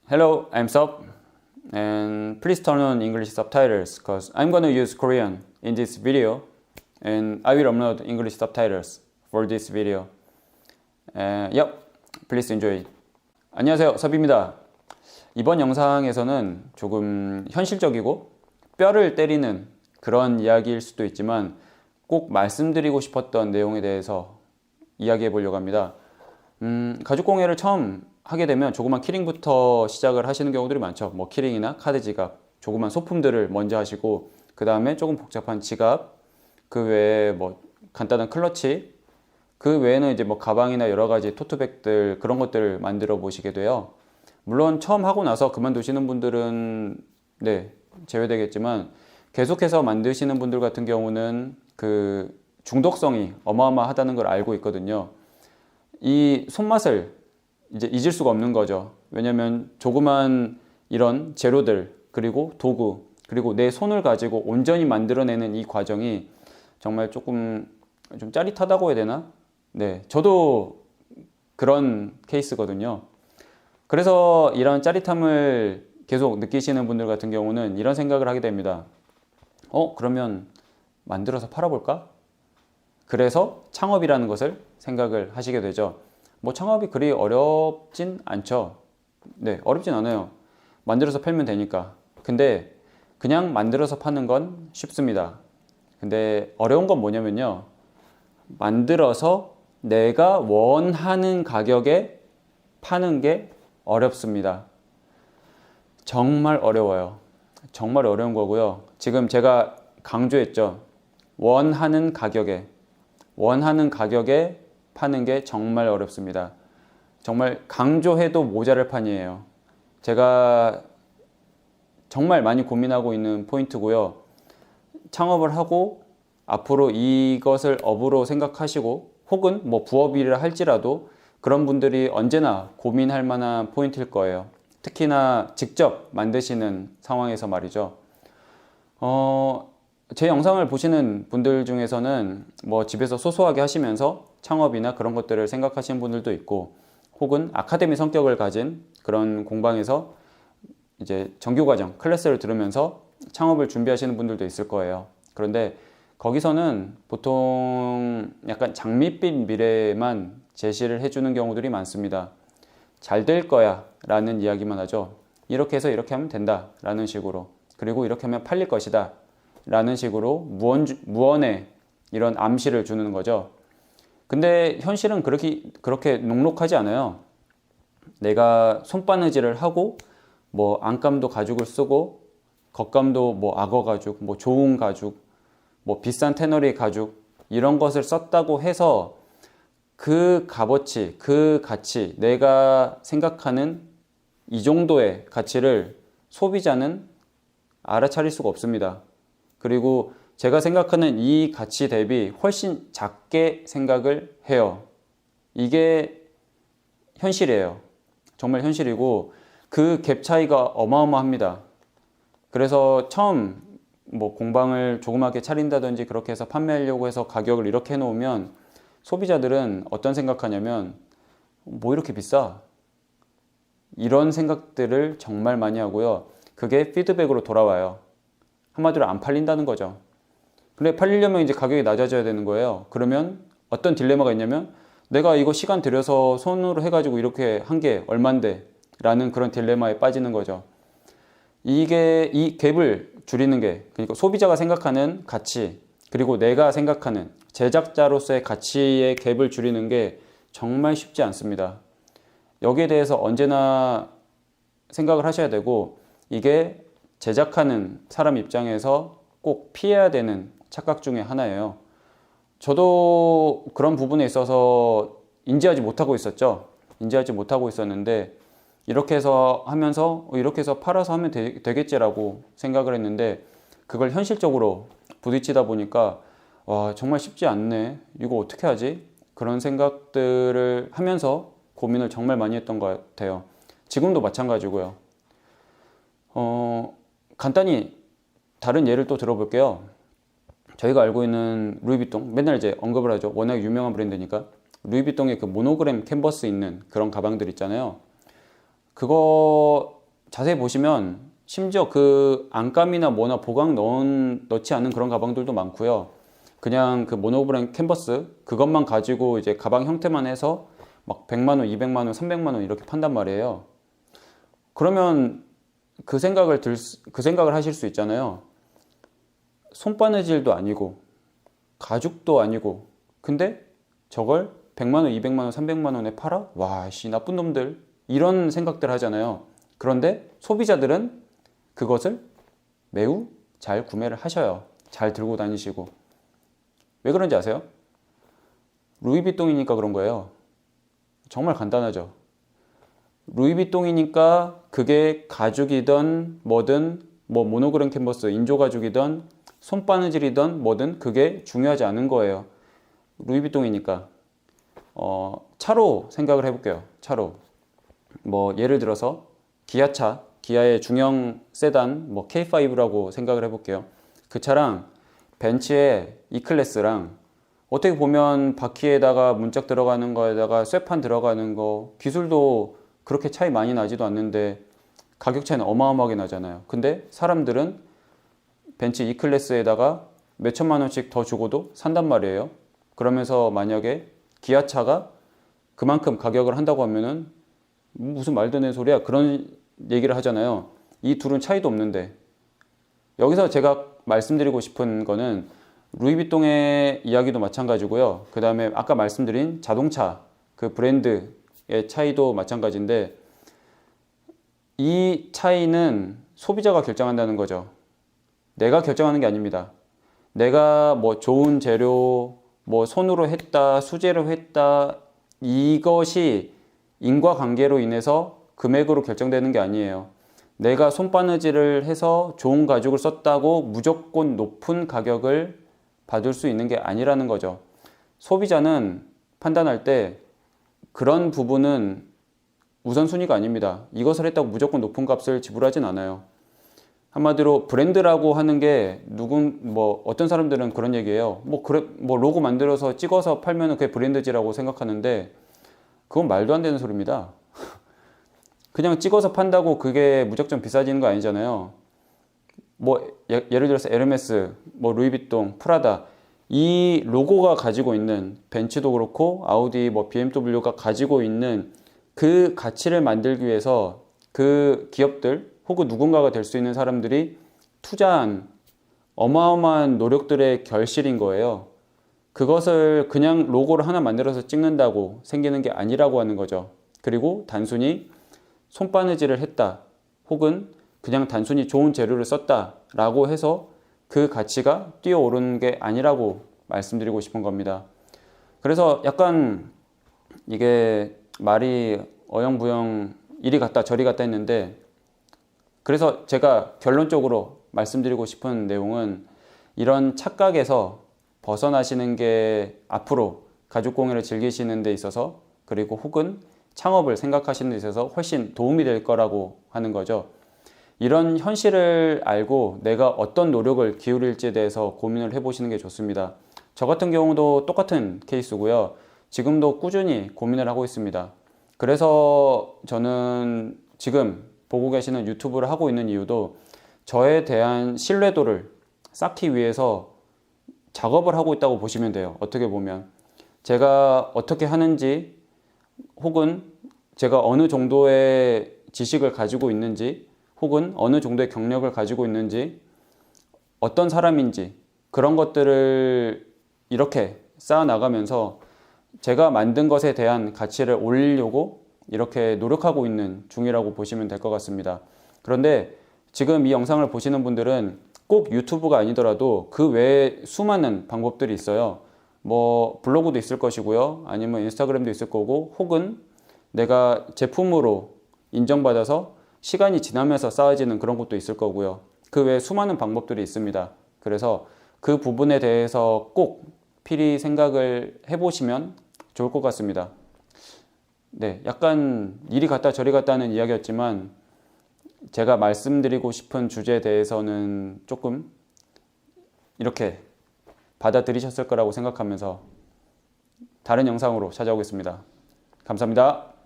Hello, I'm Sup, and please turn on English subtitles because I'm gonna use Korean in this video, and I will upload English subtitles for this video. Yep, please enjoy. 안녕하세요, 섭입니다. 이번 영상에서는 조금 현실적이고 뼈를 때리는 그런 이야기일 수도 있지만 꼭 말씀드리고 싶었던 내용에 대해서 이야기해 보려고 합니다. 가죽공예를 처음 하게 되면 조그만 키링부터 시작을 하시는 경우들이 많죠. 뭐 키링이나 카드 지갑, 조그만 소품들을 먼저 하시고 그 다음에 조금 복잡한 지갑, 그 외에 뭐 간단한 클러치, 그 외에는 이제 뭐 가방이나 여러 가지 토트백들 그런 것들을 만들어 보시게 돼요. 물론 처음 하고 나서 그만두시는 분들은 제외되겠지만 계속해서 만드시는 분들 같은 경우는 그 중독성이 어마어마하다는 걸 알고 있거든요. 이 손맛을 이제 잊을 수가 없는 거죠. 왜냐면 조그만 이런 재료들, 그리고 도구, 그리고 내 손을 가지고 온전히 만들어내는 이 과정이 정말 조금 좀 짜릿하다고 해야 되나? 네, 저도 그런 케이스거든요. 그래서 이런 짜릿함을 계속 느끼시는 분들 같은 경우는 이런 생각을 하게 됩니다. 그러면 만들어서 팔아볼까? 그래서 창업이라는 것을 생각을 하시게 되죠. 뭐 창업이 그리 어렵진 않죠. 네, 어렵진 않아요. 만들어서 팔면 되니까. 근데 그냥 만들어서 파는 건 쉽습니다. 근데 어려운 건 뭐냐면요. 만들어서 내가 원하는 가격에 파는 게 어렵습니다. 정말 어려워요. 정말 어려운 거고요. 지금 제가 강조했죠. 원하는 가격에 파는 게 정말 어렵습니다. 정말 강조해도 모자랄 판이에요. 제가 정말 많이 고민하고 있는 포인트고요. 창업을 하고 앞으로 이것을 업으로 생각하시고 혹은 뭐 부업이라 할지라도 그런 분들이 언제나 고민할 만한 포인트일 거예요. 특히나 직접 만드시는 상황에서 말이죠. 제 영상을 보시는 분들 중에서는 뭐 집에서 소소하게 하시면서 창업이나 그런 것들을 생각하시는 분들도 있고 혹은 아카데미 성격을 가진 그런 공방에서 이제 정규과정 클래스를 들으면서 창업을 준비하시는 분들도 있을 거예요. 그런데 거기서는 보통 약간 장밋빛 미래만 제시를 해주는 경우들이 많습니다. 잘 될 거야 라는 이야기만 하죠. 이렇게 해서 이렇게 하면 된다 라는 식으로, 그리고 이렇게 하면 팔릴 것이다 라는 식으로 무언의 이런 암시를 주는 거죠. 근데 현실은 그렇게 녹록하지 않아요. 내가 손바느질을 하고 뭐 안감도 가죽을 쓰고 겉감도 뭐 악어 가죽, 뭐 좋은 가죽, 뭐 비싼 테너리 가죽 이런 것을 썼다고 해서 그 값어치, 그 가치, 내가 생각하는 이 정도의 가치를 소비자는 알아차릴 수가 없습니다. 그리고 제가 생각하는 이 가치 대비 훨씬 작게 생각을 해요. 이게 현실이에요. 정말 현실이고 그 갭 차이가 어마어마합니다. 그래서 처음 뭐 공방을 조그맣게 차린다든지 그렇게 해서 판매하려고 해서 가격을 이렇게 해놓으면 소비자들은 어떤 생각하냐면 뭐 이렇게 비싸? 이런 생각들을 정말 많이 하고요. 그게 피드백으로 돌아와요. 한마디로 안 팔린다는 거죠. 근데 팔리려면 이제 가격이 낮아져야 되는 거예요. 그러면 어떤 딜레마가 있냐면 내가 이거 시간 들여서 손으로 해가지고 이렇게 한 게 얼만데 라는 그런 딜레마에 빠지는 거죠. 이게 이 갭을 줄이는 게, 그러니까 소비자가 생각하는 가치 그리고 내가 생각하는 제작자로서의 가치의 갭을 줄이는 게 정말 쉽지 않습니다. 여기에 대해서 언제나 생각을 하셔야 되고, 이게 제작하는 사람 입장에서 꼭 피해야 되는 착각 중에 하나예요. 저도 그런 부분에 있어서 인지하지 못하고 있었죠. 인지하지 못하고 있었는데 이렇게 해서 하면서 이렇게 해서 팔아서 하면 되겠지라고 생각을 했는데 그걸 현실적으로 부딪히다 보니까 와, 정말 쉽지 않네. 이거 어떻게 하지? 그런 생각들을 하면서 고민을 정말 많이 했던 것 같아요. 지금도 마찬가지고요. 간단히 다른 예를 또 들어볼게요. 저희가 알고 있는 루이비통, 맨날 이제 언급을 하죠. 워낙 유명한 브랜드니까. 루이비통의 그 모노그램 캔버스 있는 그런 가방들 있잖아요. 그거 자세히 보시면 심지어 그 안감이나 뭐나 보강 넣지 않은 그런 가방들도 많고요. 그냥 그 모노브랜드 캔버스 그것만 가지고 이제 가방 형태만 해서 막 100만 원, 200만 원, 300만 원 이렇게 판단 말이에요. 그러면 그 생각을 하실 수 있잖아요. 손바느질도 아니고 가죽도 아니고 근데 저걸 100만 원, 200만 원, 300만 원에 팔아? 와, 씨 나쁜 놈들. 이런 생각들 하잖아요. 그런데 소비자들은 그것을 매우 잘 구매를 하셔요. 잘 들고 다니시고. 왜 그런지 아세요? 루이비통이니까 그런 거예요. 정말 간단하죠. 루이비통이니까 그게 가죽이든 뭐든 뭐 모노그램 캔버스, 인조 가죽이든 손바느질이든 뭐든 그게 중요하지 않은 거예요. 루이비통이니까. 차로 생각을 해볼게요. 차로. 뭐 예를 들어서 기아차, 기아의 중형 세단 뭐 K5라고 생각을 해볼게요. 그 차랑 벤츠의 E클래스랑 어떻게 보면 바퀴에다가 문짝 들어가는 거에다가 쇠판 들어가는 거 기술도 그렇게 차이 많이 나지도 않는데 가격 차이는 어마어마하게 나잖아요. 근데 사람들은 벤츠 E클래스에다가 몇 천만 원씩 더 주고도 산단 말이에요. 그러면서 만약에 기아차가 그만큼 가격을 한다고 하면은 무슨 말도 안 되는 소리야 그런 얘기를 하잖아요. 이 둘은 차이도 없는데 여기서 제가 말씀드리고 싶은 거는 루이비통의 이야기도 마찬가지고요. 그 다음에 아까 말씀드린 자동차 그 브랜드의 차이도 마찬가지인데 이 차이는 소비자가 결정한다는 거죠. 내가 결정하는 게 아닙니다. 내가 뭐 좋은 재료, 뭐 손으로 했다, 수제로 했다 이것이 인과관계로 인해서 금액으로 결정되는 게 아니에요. 내가 손바느질을 해서 좋은 가죽을 썼다고 무조건 높은 가격을 받을 수 있는 게 아니라는 거죠. 소비자는 판단할 때 그런 부분은 우선순위가 아닙니다. 이것을 했다고 무조건 높은 값을 지불하진 않아요. 한마디로 브랜드라고 하는 게 어떤 사람들은 그런 얘기예요. 뭐 로고 만들어서 찍어서 팔면은 그게 브랜드지라고 생각하는데 그건 말도 안 되는 소리입니다. 그냥 찍어서 판다고 그게 무작정 비싸지는 거 아니잖아요. 뭐 예를 들어서 에르메스, 뭐 루이비통, 프라다 이 로고가 가지고 있는 벤츠도 그렇고 아우디, 뭐 BMW가 가지고 있는 그 가치를 만들기 위해서 그 기업들 혹은 누군가가 될 수 있는 사람들이 투자한 어마어마한 노력들의 결실인 거예요. 그것을 그냥 로고를 하나 만들어서 찍는다고 생기는 게 아니라고 하는 거죠. 그리고 단순히 손바느질을 했다 혹은 그냥 단순히 좋은 재료를 썼다 라고 해서 그 가치가 뛰어오르는 게 아니라고 말씀드리고 싶은 겁니다. 그래서 약간 이게 말이 어영부영 이리 갔다 저리 갔다 했는데 그래서 제가 결론적으로 말씀드리고 싶은 내용은 이런 착각에서 벗어나시는 게 앞으로 가죽공예를 즐기시는 데 있어서 그리고 혹은 창업을 생각하시는 데 있어서 훨씬 도움이 될 거라고 하는 거죠. 이런 현실을 알고 내가 어떤 노력을 기울일지에 대해서 고민을 해보시는 게 좋습니다. 저 같은 경우도 똑같은 케이스고요. 지금도 꾸준히 고민을 하고 있습니다. 그래서 저는 지금 보고 계시는 유튜브를 하고 있는 이유도 저에 대한 신뢰도를 쌓기 위해서 작업을 하고 있다고 보시면 돼요. 어떻게 보면 제가 어떻게 하는지 혹은 제가 어느 정도의 지식을 가지고 있는지 혹은 어느 정도의 경력을 가지고 있는지 어떤 사람인지 그런 것들을 이렇게 쌓아 나가면서 제가 만든 것에 대한 가치를 올리려고 이렇게 노력하고 있는 중이라고 보시면 될 것 같습니다. 그런데 지금 이 영상을 보시는 분들은 꼭 유튜브가 아니더라도 그 외에 수많은 방법들이 있어요. 뭐 블로그도 있을 것이고요. 아니면 인스타그램도 있을 거고 혹은 내가 제품으로 인정받아서 시간이 지나면서 쌓아지는 그런 것도 있을 거고요. 그 외에 수많은 방법들이 있습니다. 그래서 그 부분에 대해서 꼭 필히 생각을 해보시면 좋을 것 같습니다. 네, 약간 이리 갔다 저리 갔다 하는 이야기였지만 제가 말씀드리고 싶은 주제에 대해서는 조금 이렇게 받아들이셨을 거라고 생각하면서 다른 영상으로 찾아오겠습니다. 감사합니다.